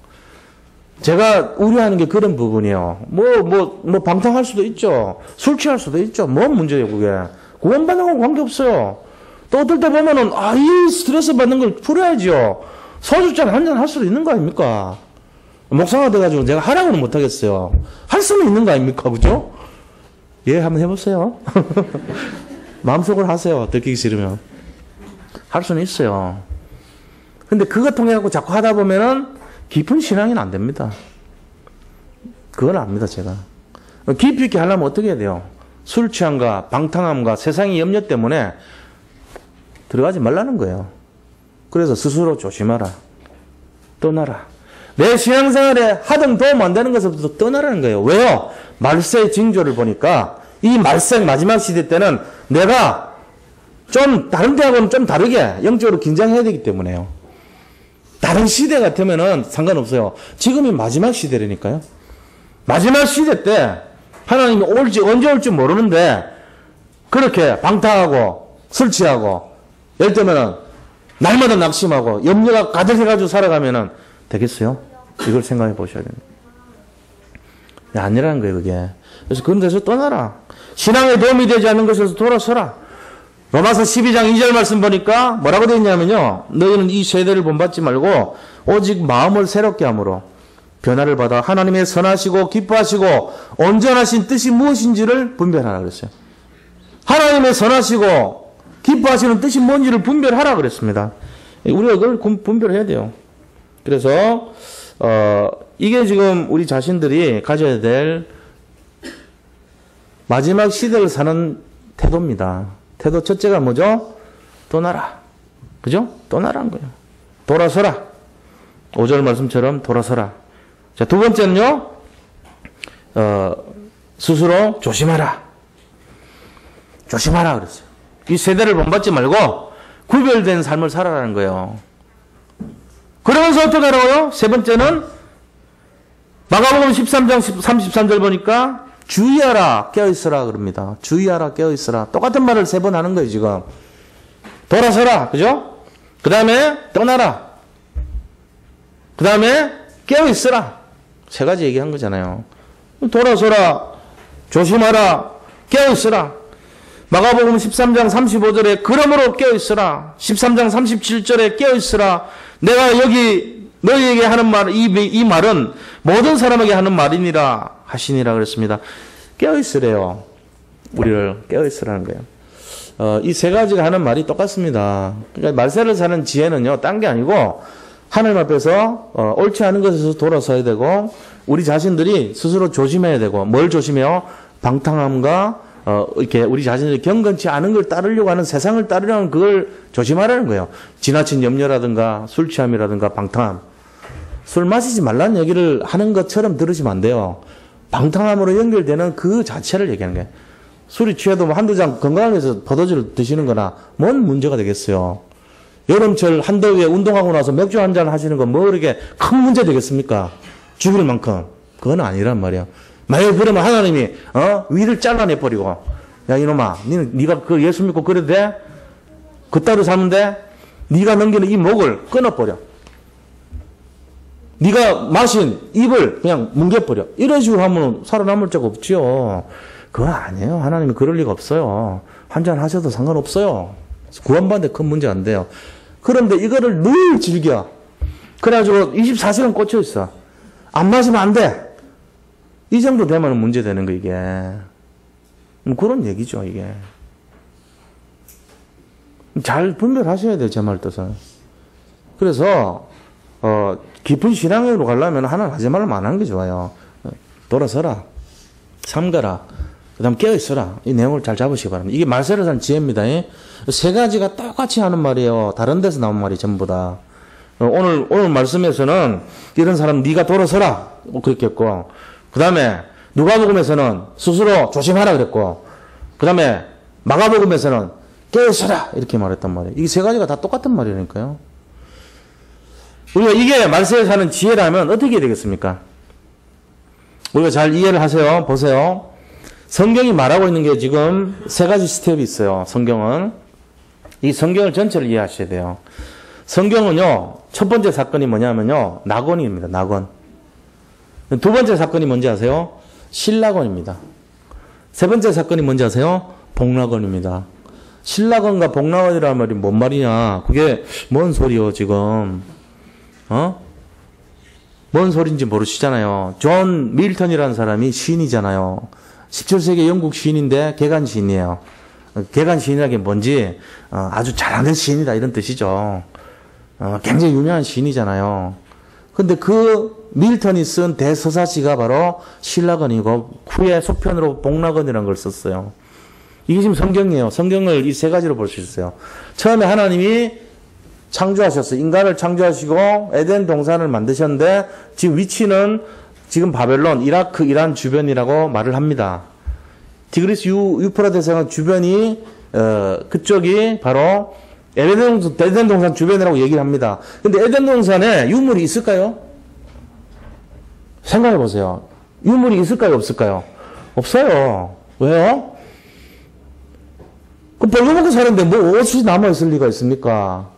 S1: 제가 우려하는 게 그런 부분이에요. 방탕할 수도 있죠. 술 취할 수도 있죠. 뭔 문제예요, 그게. 구원받는 건 관계없어요. 또 어떨 때 보면은, 이 스트레스 받는 걸 풀어야죠. 소주잔 한잔 할 수도 있는 거 아닙니까? 목사가 돼가지고 내가 하라고는 못하겠어요. 할 수는 있는 거 아닙니까? 그죠? 예, 한번 해보세요. 마음속으로 하세요. 들키기 싫으면. 할 수는 있어요. 근데 그거 통해갖고 자꾸 하다 보면은 깊은 신앙이 안 됩니다. 그건 압니다, 제가. 깊이 있게 하려면 어떻게 해야 돼요? 술 취함과 방탕함과 세상의 염려 때문에 들어가지 말라는 거예요. 그래서 스스로 조심하라. 떠나라. 내 신앙생활에 하등 도움 안 되는 것부터 떠나라는 거예요. 왜요? 말세의 징조를 보니까 이 말세 마지막 시대 때는 내가 좀 다른 데하고는 좀 다르게 영적으로 긴장해야 되기 때문에요. 다른 시대 같으면은 상관없어요. 지금이 마지막 시대라니까요. 마지막 시대 때 하나님이 언제 올지 모르는데 그렇게 방탕하고 술 취하고 예를 들면은 날마다 낙심하고 염려가 가득해가지고 살아가면은 되겠어요? 이걸 생각해 보셔야 됩니다. 아니라는 거예요, 그게. 그래서 그런 데서 떠나라. 신앙에 도움이 되지 않는 것에서 돌아서라. 로마서 12장 2절 말씀 보니까 뭐라고 되어 있냐면요. 너희는 이 세대를 본받지 말고 오직 마음을 새롭게 함으로 변화를 받아 하나님의 선하시고 기뻐하시고 온전하신 뜻이 무엇인지를 분별하라 그랬어요. 하나님의 선하시고 기뻐하시는 뜻이 뭔지를 분별하라 그랬습니다. 우리가 그걸 분별해야 돼요. 그래서 이게 지금 우리 자신들이 가져야 될 마지막 시대를 사는 태도입니다. 태도 첫째가 뭐죠? 떠나라. 그죠? 떠나라는 거예요. 돌아서라. 5절 말씀처럼 돌아서라. 자, 두 번째는요, 스스로 조심하라. 조심하라 그랬어요. 이 세대를 본받지 말고 구별된 삶을 살아라는 거예요. 그러면서 어떻게 하라고요? 세 번째는 마가복음 13장 33절 보니까 주의하라 깨어있으라 그럽니다. 주의하라 깨어있으라. 똑같은 말을 세 번 하는 거예요, 지금. 돌아서라. 그죠? 그 다음에 떠나라. 그 다음에 깨어있으라. 세 가지 얘기한 거잖아요. 돌아서라. 조심하라. 깨어있으라. 마가복음 13장 35절에 그러므로 깨어있으라. 13장 37절에 깨어있으라. 내가 여기 너희에게 하는 말, 이 말은 모든 사람에게 하는 말이니라 하시니라 그랬습니다. 깨어있으래요. 우리를 깨어있으라는 거예요. 이 세 가지가 하는 말이 똑같습니다. 그러니까 말세를 사는 지혜는요, 딴 게 아니고 하나님 앞에서 옳지 않은 것에서 돌아서야 되고 우리 자신들이 스스로 조심해야 되고 뭘 조심해요? 방탕함과 이렇게 우리 자신들이 경건치 않은 걸 따르려고 하는 세상을 따르려고 하는 그걸 조심하라는 거예요. 지나친 염려라든가 술 취함이라든가 방탕함. 술 마시지 말라는 얘기를 하는 것처럼 들으시면 안 돼요. 방탕함으로 연결되는 그 자체를 얘기하는 거예요. 술이 취해도 뭐 한두 잔 건강하게 해서 포도주를 드시는 거나 뭔 문제가 되겠어요. 여름철 한더위에 운동하고 나서 맥주 한 잔 하시는 건 뭐 그렇게 큰 문제 되겠습니까? 죽을 만큼. 그건 아니란 말이야. 만약에 그러면 하나님이 위를 잘라내버리고 야 이놈아 네가 그 예수 믿고 그래도 돼? 그따로 사면 돼? 네가 넘기는 이 목을 끊어버려. 네가 마신 입을 그냥 뭉개버려. 이런 식으로 하면 살아남을 자가 없지요. 그거 아니에요. 하나님이 그럴 리가 없어요. 한잔 하셔도 상관없어요. 구원받는데 큰 문제 안 돼요. 그런데 이거를 늘 즐겨. 그래가지고 24시간 꽂혀 있어. 안 마시면 안 돼. 이 정도 되면 문제 되는 거 이게. 그런 얘기죠 이게. 잘 분별하셔야 돼요 제 말 뜻은. 그래서 깊은 신앙으로 가려면 하나는 하지 말면 안 하는 게 좋아요. 돌아서라. 삼가라. 그 다음 깨어있어라. 이 내용을 잘 잡으시기 바랍니다. 이게 말세를 사는 지혜입니다. 세 가지가 똑같이 하는 말이에요. 다른 데서 나온 말이 전부 다. 오늘 말씀에서는 이런 사람 네가 돌아서라. 그렇게 했고 그 다음에 누가복음에서는 스스로 조심하라 그랬고 그 다음에 마가복음에서는 깨서라 이렇게 말했단 말이에요. 이게 세 가지가 다 똑같은 말이라니까요. 우리가 이게 말세에서 하는 지혜라면 어떻게 해야 되겠습니까? 우리가 잘 이해를 하세요. 보세요. 성경이 말하고 있는 게 지금 세 가지 스텝이 있어요. 성경은. 이 성경을 전체를 이해하셔야 돼요. 성경은요, 첫 번째 사건이 뭐냐면요, 낙원입니다. 낙원. 두 번째 사건이 뭔지 아세요? 신락원입니다. 세 번째 사건이 뭔지 아세요? 복락원입니다. 신락원과 복락원이라는 말이 뭔 말이냐? 그게 뭔 소리요, 지금? 뭔 소린지 모르시잖아요. 존 밀턴이라는 사람이 시인이잖아요. 17세기 영국 시인인데 개간 시인이에요. 개간 시인이라는 게 뭔지 아주 잘하는 시인이다 이런 뜻이죠. 굉장히 유명한 시인이잖아요. 근데 그 밀턴이 쓴 대서사시가 바로 신락원이고 후에 속편으로 복락원이라는 걸 썼어요. 이게 지금 성경이에요. 성경을 이 세 가지로 볼 수 있어요. 처음에 하나님이 창조하셨어요. 인간을 창조하시고 에덴 동산을 만드셨는데 지금 위치는 지금 바벨론, 이라크, 이란 주변이라고 말을 합니다. 디그리스 유프라데스 주변이 그쪽이 바로 에덴 동산 주변이라고 얘기를 합니다. 근데 에덴 동산에 유물이 있을까요? 생각해 보세요. 유물이 있을까요? 없을까요? 없어요. 왜요? 그 벌거벗고 사는데 뭐 옷이 남아있을 리가 있습니까?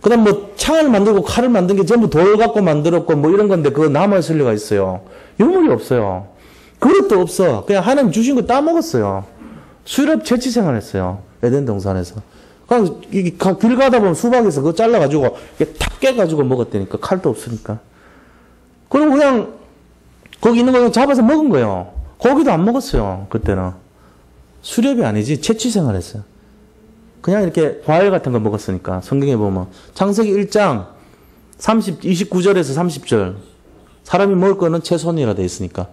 S1: 그 다음 뭐 창을 만들고 칼을 만든 게 전부 돌 갖고 만들었고 뭐 이런 건데 그거 남아있을 리가 있어요. 유물이 없어요. 그릇도 없어. 그냥 하나님 주신 거 따먹었어요. 수렵 채취 생활했어요. 에덴 동산에서. 그냥 길 가다 보면 수박에서 그거 잘라가지고 탁 깨가지고 먹었다니까. 칼도 없으니까. 그리고 그냥 거기 있는 거 그냥 잡아서 먹은 거예요. 고기도 안 먹었어요. 그때는. 수렵이 아니지 채취 생활했어요. 그냥 이렇게 과일 같은 거 먹었으니까. 성경에 보면 창세기 1장 29절에서 30절 사람이 먹을 거는 채소니라 돼 있으니까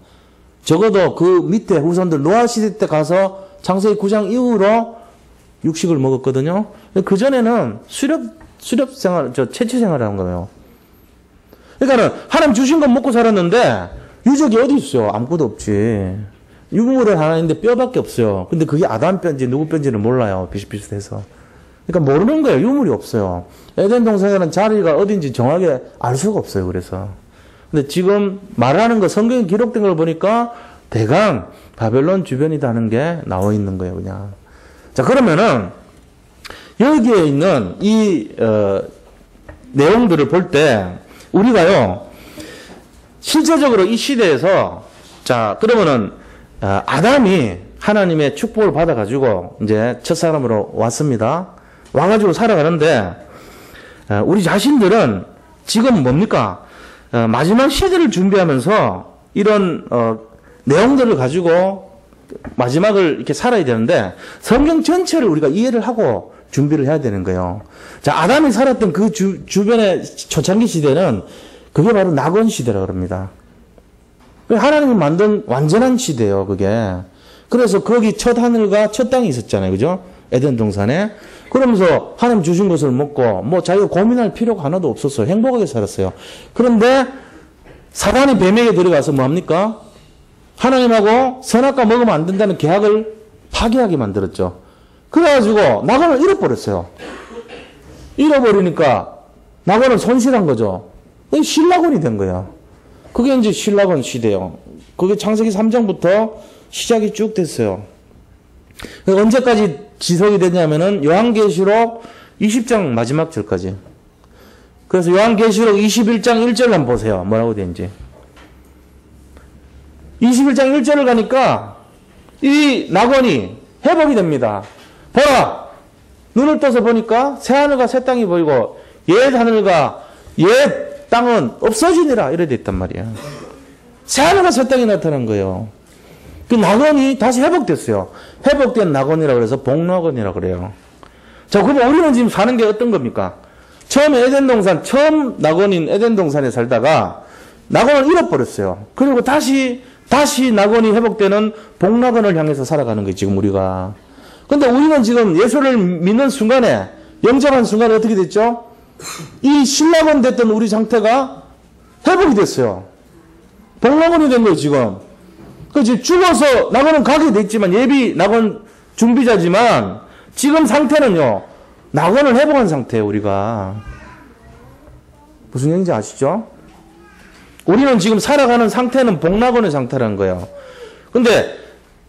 S1: 적어도 그 밑에 후손들 노아 시대 때 가서 창세기 9장 이후로 육식을 먹었거든요. 그 전에는 수렵 생활, 채취 생활을 한 거예요. 그러니까는 하나님 주신 건 먹고 살았는데 유적이 어디 있어요? 아무것도 없지. 유물은 하나 있는데 뼈밖에 없어요. 근데 그게 아담 뼈인지 누구 뼈인지는 몰라요. 비슷비슷해서. 그러니까 모르는 거예요. 유물이 없어요. 에덴 동산이라는 자리가 어딘지 정확하게 알 수가 없어요. 그래서. 근데 지금 말하는 거 성경에 기록된 걸 보니까 대강 바벨론 주변이다 하는 게 나와 있는 거예요. 그냥. 자, 그러면은 여기에 있는 이 내용들을 볼 때 우리가요 실제적으로 이 시대에서 자 그러면은 아담이 하나님의 축복을 받아가지고 이제 첫사람으로 왔습니다. 와가지고 살아가는데 우리 자신들은 지금 뭡니까? 마지막 시대를 준비하면서 이런 내용들을 가지고 마지막을 이렇게 살아야 되는데 성경 전체를 우리가 이해를 하고 준비를 해야 되는 거예요. 자, 아담이 살았던 그 주변의 초창기 시대는 그게 바로 낙원 시대라고 합니다. 하나님이 만든 완전한 시대예요, 그게. 그래서 거기 첫 하늘과 첫 땅이 있었잖아요, 그죠? 에덴 동산에. 그러면서 하나님 주신 것을 먹고 뭐 자기가 고민할 필요가 하나도 없었어요. 행복하게 살았어요. 그런데 사단이 뱀에게 들어가서 뭐합니까? 하나님하고 선악과 먹으면 안 된다는 계약을 파기하게 만들었죠. 그래가지고 낙원을 잃어버렸어요. 잃어버리니까 낙원은 손실한 거죠. 신락원이 된 거예요. 그게 이제 신락원 시대예요. 그게 창세기 3장부터 시작이 쭉 됐어요. 언제까지 지속이 됐냐면은 요한계시록 20장 마지막 절까지. 그래서 요한계시록 21장 1절 한번 보세요. 뭐라고 되는지. 21장 1절을 가니까 이 낙원이 회복이 됩니다. 보라! 눈을 떠서 보니까 새 하늘과 새 땅이 보이고 옛 하늘과 옛 땅은 없어지니라 이래 됐단 말이야. 새 하늘과 새 땅이 나타난 거예요. 그 낙원이 다시 회복됐어요. 회복된 낙원이라고 그래서 복낙원이라고 그래요. 자, 그럼 우리는 지금 사는 게 어떤 겁니까? 처음에 에덴 동산, 처음 낙원인 에덴 동산에 살다가 낙원을 잃어버렸어요. 그리고 다시 낙원이 회복되는 복낙원을 향해서 살아가는 거예요, 지금 우리가. 근데 우리는 지금 예수를 믿는 순간에, 영접한 순간에 어떻게 됐죠? 이 신낙원 됐던 우리 상태가 회복이 됐어요. 복낙원이 된 거예요, 지금. 그 지금 죽어서 낙원은 가게 됐지만 예비 낙원 준비자지만 지금 상태는요, 낙원을 회복한 상태예요, 우리가. 무슨 얘기인지 아시죠? 우리는 지금 살아가는 상태는 복락원의 상태라는 거예요. 근데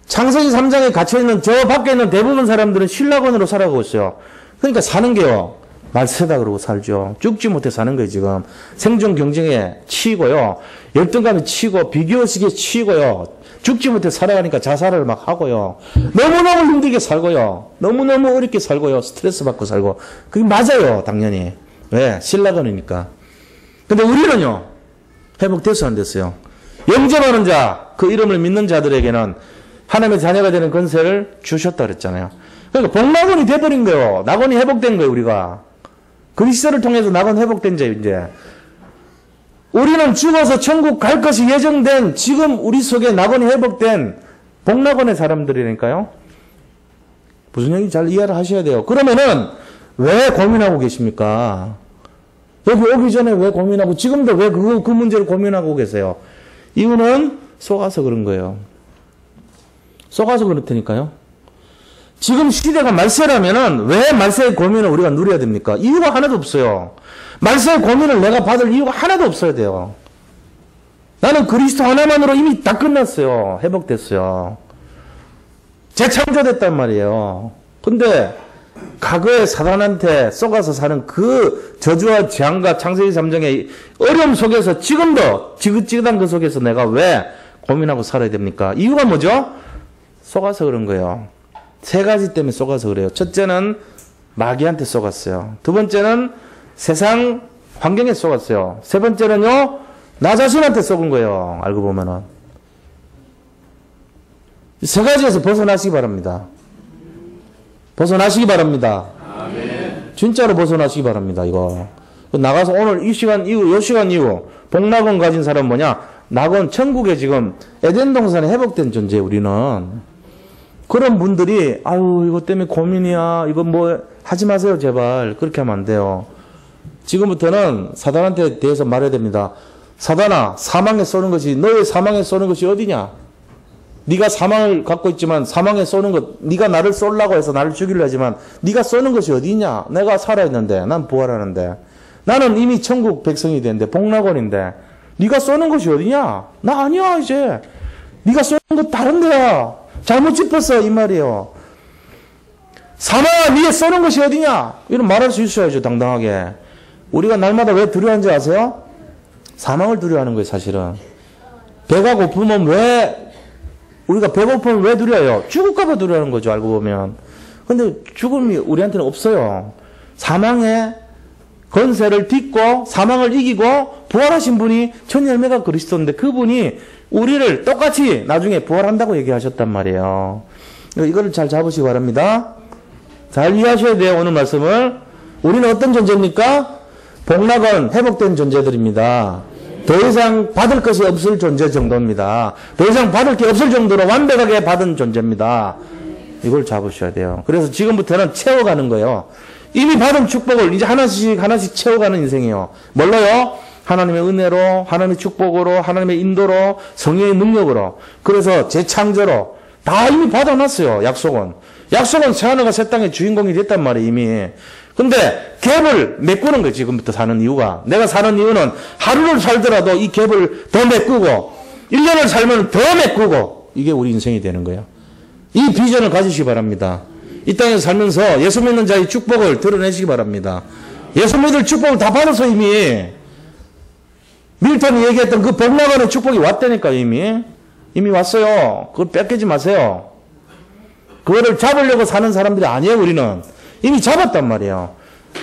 S1: 창세기 3장에 갇혀있는 저 밖에 있는 대부분 사람들은 신락원으로 살아가고 있어요. 그러니까 사는 게요, 말세다 그러고 살죠. 죽지 못해 사는 거예요, 지금. 생존 경쟁에 치이고요. 열등감에 치이고, 비교의식에 치이고요. 죽지 못해 살아가니까 자살을 막 하고요. 너무너무 힘들게 살고요. 너무너무 어렵게 살고요. 스트레스 받고 살고. 그게 맞아요, 당연히. 왜? 신락원이니까. 근데 우리는요, 회복됐어, 안 됐어요? 영접하는 자, 그 이름을 믿는 자들에게는 하나님의 자녀가 되는 권세를 주셨다 그랬잖아요. 그러니까 복락원이 돼버린 거예요. 낙원이 회복된 거예요, 우리가. 그리스도를 통해서 낙원 회복된 자예요, 이제. 우리는 죽어서 천국 갈 것이 예정된 지금 우리 속에 낙원이 회복된 복락원의 사람들이니까요. 무슨 얘기인지 잘 이해를 하셔야 돼요. 그러면은 왜 고민하고 계십니까? 여기 오기 전에 왜 고민하고 지금도 왜 그 문제를 고민하고 계세요? 이유는 속아서 그런 거예요. 속아서 그렇다니까요. 지금 시대가 말세라면은 왜 말세의 고민을 우리가 누려야 됩니까? 이유가 하나도 없어요. 말세의 고민을 내가 받을 이유가 하나도 없어야 돼요. 나는 그리스도 하나만으로 이미 다 끝났어요. 회복됐어요. 재창조됐단 말이에요. 근데 과거에 사단한테 속아서 사는 그 저주와 재앙과 창세기 3장의 어려움 속에서 지금도 지긋지긋한 그 속에서 내가 왜 고민하고 살아야 됩니까? 이유가 뭐죠? 속아서 그런 거예요. 세 가지 때문에 속아서 그래요. 첫째는 마귀한테 속았어요. 두 번째는 세상 환경에 속았어요. 세 번째는요, 나 자신한테 속은 거예요. 알고 보면은. 세 가지에서 벗어나시기 바랍니다. 벗어나시기 바랍니다. 아멘. 진짜로 벗어나시기 바랍니다, 이거. 나가서 오늘 이 시간 이후, 요 시간 이후, 복락원 가진 사람 뭐냐? 낙원, 천국에 지금 에덴 동산에 회복된 존재, 우리는. 그런 분들이, 아유, 이것 때문에 고민이야. 이거 뭐, 하지 마세요, 제발. 그렇게 하면 안 돼요. 지금부터는 사단한테 대해서 말해야 됩니다. 사단아, 사망에 쏘는 것이, 너의 사망에 쏘는 것이 어디냐? 네가 사망을 갖고 있지만 사망에 쏘는 것, 네가 나를 쏘려고 해서 나를 죽이려 하지만 네가 쏘는 것이 어디냐? 내가 살아있는데, 난 부활하는데, 나는 이미 천국 백성이 되는데, 복락원인데, 네가 쏘는 것이 어디냐? 나 아니야, 이제. 네가 쏘는 것 다른 데야. 잘못 짚었어, 이 말이에요. 사망아, 네가 쏘는 것이 어디냐? 이런 말할 수 있어야죠, 당당하게. 우리가 날마다 왜 두려워하는지 아세요? 사망을 두려워하는 거예요, 사실은. 배가 고프면 우리가 배고프면 왜 두려워요? 죽을까봐 두려워하는 거죠, 알고 보면. 근데 죽음이 우리한테는 없어요. 사망의 권세를 딛고 사망을 이기고 부활하신 분이 첫 열매가 그리스도인데 그분이 우리를 똑같이 나중에 부활한다고 얘기하셨단 말이에요. 이거를 잘 잡으시기 바랍니다. 잘 이해하셔야 돼요, 오늘 말씀을. 우리는 어떤 존재입니까? 복락원 회복된 존재들입니다. 더 이상 받을 것이 없을 존재 정도입니다. 더 이상 받을 게 없을 정도로 완벽하게 받은 존재입니다. 이걸 잡으셔야 돼요. 그래서 지금부터는 채워가는 거예요. 이미 받은 축복을 이제 하나씩 하나씩 채워가는 인생이에요. 뭘로요? 하나님의 은혜로, 하나님의 축복으로, 하나님의 인도로, 성령의 능력으로. 그래서 재창조로 다 이미 받아놨어요. 약속은. 약속은 새하늘과 새 땅의 주인공이 됐단 말이에요, 이미. 근데 갭을 메꾸는 거예요, 지금부터 사는 이유가. 내가 사는 이유는 하루를 살더라도 이 갭을 더 메꾸고 1년을 살면 더 메꾸고 이게 우리 인생이 되는 거예요. 이 비전을 가지시기 바랍니다. 이 땅에서 살면서 예수 믿는 자의 축복을 드러내시기 바랍니다. 예수 믿을 축복을 다 받아서 이미 밀턴이 얘기했던 그 복락원의 축복이 왔다니까 이미 왔어요. 그걸 뺏기지 마세요. 그거를 잡으려고 사는 사람들이 아니에요. 우리는 이미 잡았단 말이에요.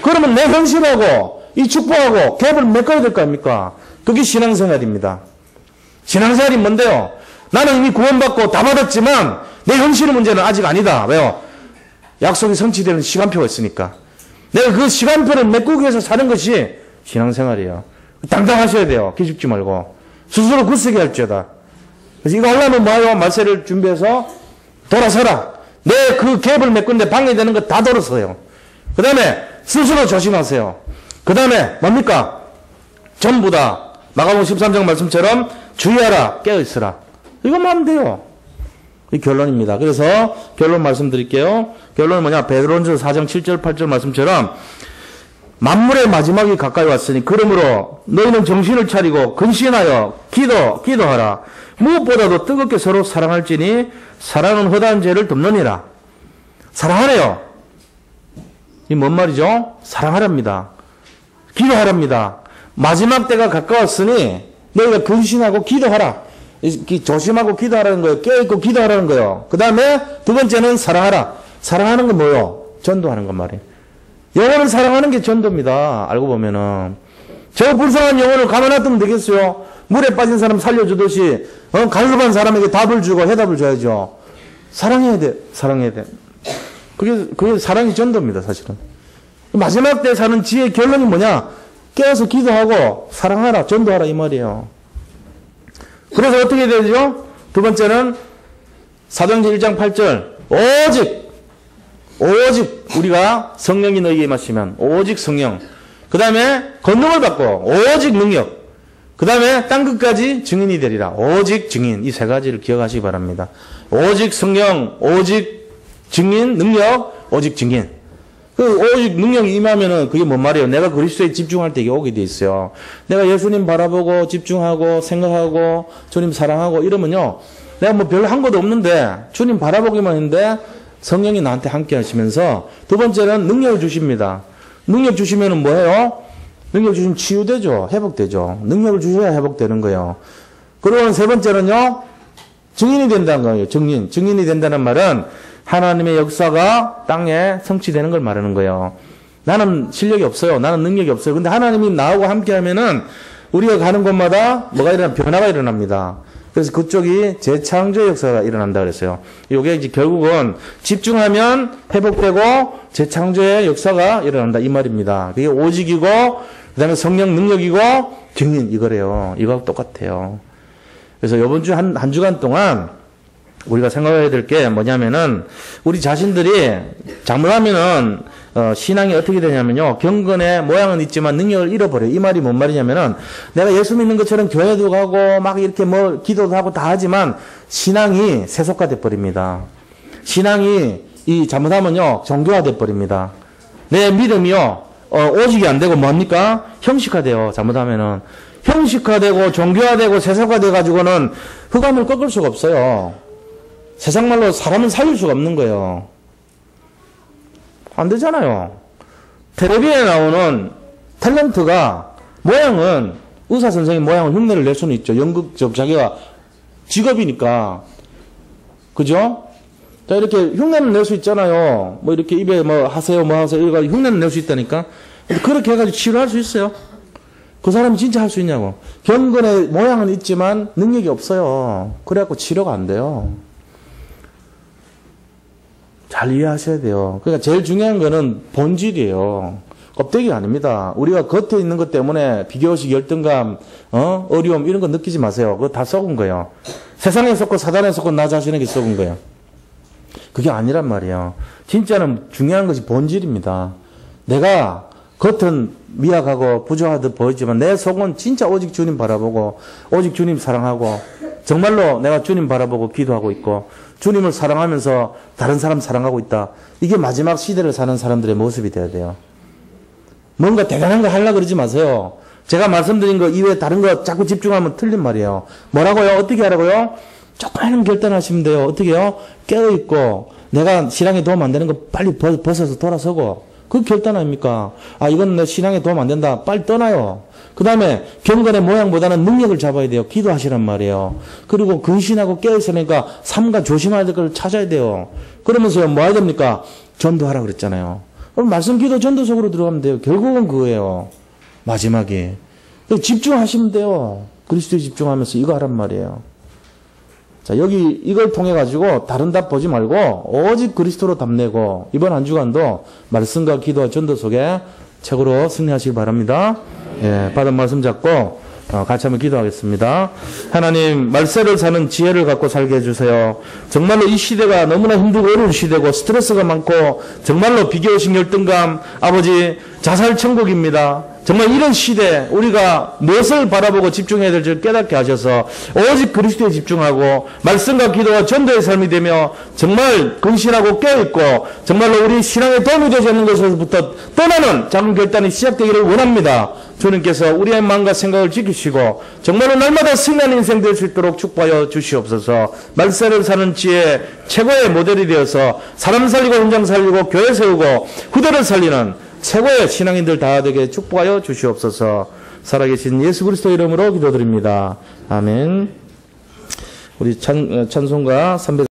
S1: 그러면 내 현실하고 이 축복하고 갭을 메꿔야 될 거 아닙니까? 그게 신앙생활입니다. 신앙생활이 뭔데요? 나는 이미 구원받고 다 받았지만 내 현실의 문제는 아직 아니다. 왜요? 약속이 성취되는 시간표가 있으니까. 내가 그 시간표를 메꾸기 위해서 사는 것이 신앙생활이에요. 당당하셔야 돼요. 기죽지 말고. 스스로 굳세게 할지어다. 그래서 이거 하려면 뭐예요? 말세를 준비해서 돌아서라. 내 그 갭을 메꾸는데 방해되는 거 다 돌아서요. 그 다음에 스스로 조심하세요. 그 다음에 뭡니까? 전부 다 마가복음 13장 말씀처럼 주의하라, 깨어있으라. 이것만 하면 돼요. 이 결론입니다. 그래서 결론 말씀드릴게요. 결론은 뭐냐? 베드로전서 4장 7절 8절 말씀처럼 만물의 마지막이 가까이 왔으니 그러므로 너희는 정신을 차리고 근신하여 기도하라. 무엇보다도 뜨겁게 서로 사랑할지니 사랑은 허다한 죄를 덮느니라. 사랑하래요. 이 뭔 말이죠? 사랑하랍니다. 기도하랍니다. 마지막 때가 가까웠으니 너희가 근신하고 기도하라. 조심하고 기도하라는 거예요. 깨어있고 기도하라는 거예요. 그 다음에 두 번째는 사랑하라. 사랑하는 건 뭐요? 전도하는 건 말이에요. 영혼을 사랑하는 게 전도입니다. 알고 보면은. 저 불쌍한 영혼을 가만 놔두면 되겠어요? 물에 빠진 사람 살려주듯이 갈급한 사람에게 답을 주고 해답을 줘야죠. 사랑해야 돼. 사랑해야 돼. 그게 사랑이 전도입니다. 사실은. 마지막 때 사는 지혜의 결론이 뭐냐? 깨어서 기도하고 사랑하라. 전도하라 이 말이에요. 그래서 어떻게 되죠? 두 번째는 사도행전 1장 8절 오직 우리가 성령이 너희에게 임하시면 오직 성령, 그 다음에 권능을 받고 오직 능력, 그 다음에 땅끝까지 증인이 되리라. 오직 증인, 이 세 가지를 기억하시기 바랍니다. 오직 성령, 오직 증인, 능력, 오직 증인. 그 오직 능력이 임하면은 그게 뭔 말이에요? 내가 그리스도에 집중할 때 이게 오게 돼 있어요. 내가 예수님 바라보고 집중하고 생각하고 주님 사랑하고 이러면요, 내가 뭐 별로 한 것도 없는데 주님 바라보기만 했는데 성령이 나한테 함께 하시면서, 두 번째는 능력을 주십니다. 능력 주시면은 뭐예요? 능력 주시면 치유되죠. 회복되죠. 능력을 주셔야 회복되는 거예요. 그리고 세 번째는요, 증인이 된다는 거예요. 증인이 된다는 말은 하나님의 역사가 땅에 성취되는 걸 말하는 거예요. 나는 실력이 없어요. 나는 능력이 없어요. 근데 하나님이 나하고 함께 하면은 우리가 가는 곳마다 뭐가 변화가 일어납니다. 그래서 그쪽이 재창조의 역사가 일어난다 그랬어요. 이게 이제 결국은 집중하면 회복되고 재창조의 역사가 일어난다 이 말입니다. 그게 오직이고 그다음에 성령 능력이고 증인 이거래요. 이거하고 똑같아요. 그래서 이번 주 한 주간 동안 우리가 생각해야 될 게 뭐냐면은, 우리 자신들이 잘못하면은 신앙이 어떻게 되냐면요, 경건의 모양은 있지만 능력을 잃어버려요. 이 말이 뭔 말이냐면은, 내가 예수 믿는 것처럼 교회도 가고 막 이렇게 뭐 기도도 하고 다 하지만 신앙이 세속화돼 버립니다. 신앙이 잘못하면요 종교화돼 버립니다. 내 믿음이요 오직이 안 되고 뭡니까? 형식화돼요. 잘못하면은 형식화되고 종교화되고 세속화돼 가지고는 흑암을 꺾을 수가 없어요. 세상 말로 사람은 살릴 수가 없는 거예요. 안 되잖아요. 텔레비에 나오는 탤런트가 모양은, 의사 선생님 모양은 흉내를 낼 수는 있죠. 연극 자기가 직업이니까. 그죠? 자, 이렇게 흉내를 낼 수 있잖아요. 뭐 이렇게 입에 뭐 하세요, 뭐 하세요. 이거 흉내를 낼 수 있다니까. 그렇게 해가지고 치료할 수 있어요. 그 사람이 진짜 할 수 있냐고. 경건의 모양은 있지만 능력이 없어요. 그래갖고 치료가 안 돼요. 잘 이해하셔야 돼요. 그러니까 제일 중요한 거는 본질이에요. 껍데기가 아닙니다. 우리가 겉에 있는 것 때문에 비교식, 열등감, 어려움 이런 거 느끼지 마세요. 그거 다 썩은 거예요. 세상에 썩고 사단에 썩고 나 자신에게 썩은 거예요. 그게 아니란 말이에요. 진짜는 중요한 것이 본질입니다. 내가 겉은 미약하고 부족하듯 보이지만 내 속은 진짜 오직 주님 바라보고 오직 주님 사랑하고 정말로 내가 주님 바라보고 기도하고 있고 주님을 사랑하면서 다른 사람 사랑하고 있다. 이게 마지막 시대를 사는 사람들의 모습이 돼야 돼요. 뭔가 대단한 거 하려고 그러지 마세요. 제가 말씀드린 거 이외에 다른 거 자꾸 집중하면 틀린 말이에요. 뭐라고요? 어떻게 하라고요? 조금만 결단하시면 돼요. 어떻게 해요? 깨어있고 내가 신앙에 도움 안 되는 거 빨리 벗어서 돌아서고, 그 결단 아닙니까? 아, 이건 내 신앙에 도움 안 된다. 빨리 떠나요. 그 다음에 경건의 모양보다는 능력을 잡아야 돼요. 기도하시란 말이에요. 그리고 근신하고 깨어있으니까 삼가 조심해야 될 걸 찾아야 돼요. 그러면서 뭐 해야 됩니까? 전도하라 그랬잖아요. 그럼 말씀, 기도, 전도 속으로 들어가면 돼요. 결국은 그거예요. 마지막에. 집중하시면 돼요. 그리스도에 집중하면서 이거 하란 말이에요. 자, 여기 이걸 통해 가지고 다른 답 보지 말고 오직 그리스도로 답내고 이번 한 주간도 말씀과 기도와 전도 속에 책으로 승리하시기 바랍니다. 예, 받은 말씀 잡고 같이 한번 기도하겠습니다. 하나님, 말세를 사는 지혜를 갖고 살게 해주세요. 정말로 이 시대가 너무나 힘들고 어려운 시대고 스트레스가 많고 정말로 비교의식, 열등감, 아버지 자살 천국입니다. 정말 이런 시대 우리가 무엇을 바라보고 집중해야 될지 깨닫게 하셔서 오직 그리스도에 집중하고 말씀과 기도와 전도의 삶이 되며 정말 근신하고 깨어있고 정말로 우리 신앙에 도움이 되지 않는 것에서부터 떠나는 작은 결단이 시작되기를 원합니다. 주님께서 우리의 마음과 생각을 지키시고 정말로 날마다 승리하는 인생 될 수 있도록 축복하여 주시옵소서. 말세를 사는 지혜 최고의 모델이 되어서 사람 살리고 현장 살리고 교회 세우고 후대를 살리는 최고의 신앙인들 다 되게 축복하여 주시옵소서. 살아계신 예수 그리스도 이름으로 기도드립니다. 아멘. 우리 찬송가 300